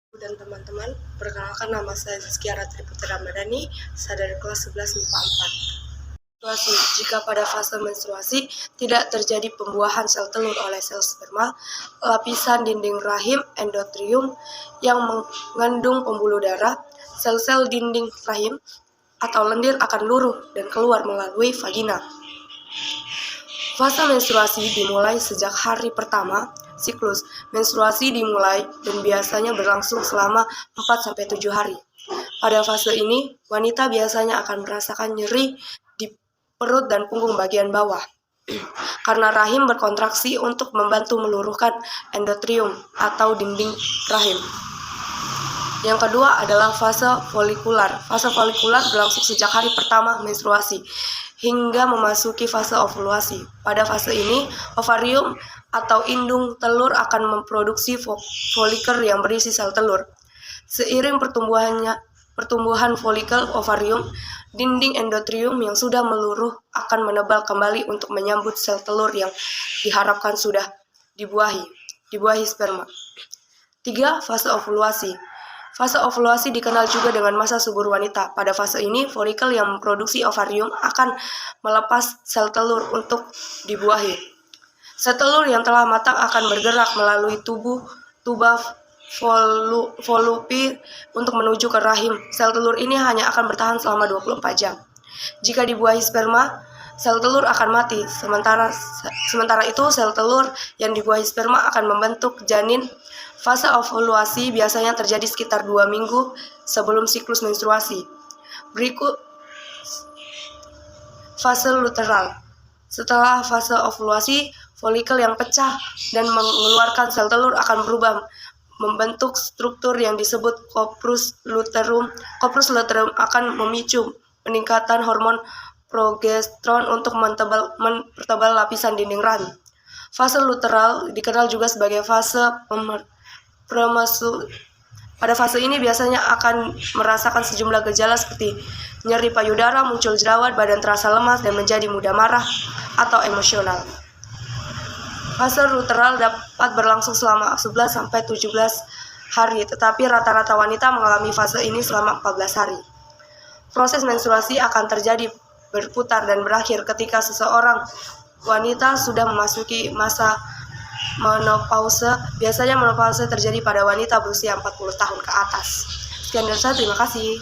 Dan teman-teman, perkenalkan nama saya Zizkia Ratri Putri Ramadhani, saya dari kelas 11 MIPA 4. Menstruasi. Jika pada fase menstruasi tidak terjadi pembuahan sel telur oleh sel sperma, lapisan dinding rahim endotrium yang mengandung pembuluh darah, sel-sel dinding rahim atau lendir akan luruh dan keluar melalui vagina. Fase menstruasi dimulai sejak hari pertama siklus. Menstruasi dimulai dan biasanya berlangsung selama 4-7 hari. Pada fase ini, wanita biasanya akan merasakan nyeri di perut dan punggung bagian bawah karena rahim berkontraksi untuk membantu meluruhkan endotrium atau dinding rahim. Yang kedua adalah fase folikular. Fase folikular berlangsung sejak hari pertama menstruasi hingga memasuki fase ovulasi. Pada fase ini, ovarium atau indung telur akan memproduksi folikel yang berisi sel telur. Seiring pertumbuhan folikel ovarium, dinding endotrium yang sudah meluruh akan menebal kembali untuk menyambut sel telur yang diharapkan sudah dibuahi sperma. 3. Fase ovulasi. Fase ovulasi dikenal juga dengan masa subur wanita. Pada fase ini, folikel yang memproduksi ovarium akan melepas sel telur untuk dibuahi. Sel telur yang telah matang akan bergerak melalui tuba volupi untuk menuju ke rahim. Sel telur ini hanya akan bertahan selama 24 jam. Jika dibuahi sperma, sel telur akan mati. Sementara itu, sel telur yang dibuahi sperma akan membentuk janin. Fase ovulasi biasanya terjadi sekitar 2 minggu sebelum siklus menstruasi. Berikut fase luteal. Setelah fase ovulasi, folikel yang pecah dan mengeluarkan sel telur akan berubah membentuk struktur yang disebut corpus luteum. Corpus luteum akan memicu peningkatan hormon progesteron untuk mempertebal lapisan dinding rahim. Fase luteal dikenal juga sebagai fase Pada fase ini biasanya akan merasakan sejumlah gejala seperti nyeri payudara, muncul jerawat, badan terasa lemas, dan menjadi mudah marah atau emosional. Fase luteal dapat berlangsung selama 11-17 hari, tetapi rata-rata wanita mengalami fase ini selama 14 hari. Proses menstruasi akan terjadi berputar dan berakhir ketika seseorang wanita sudah memasuki masa menopause. Biasanya menopause terjadi pada wanita berusia 40 tahun ke atas. Sekian dari saya, terima kasih.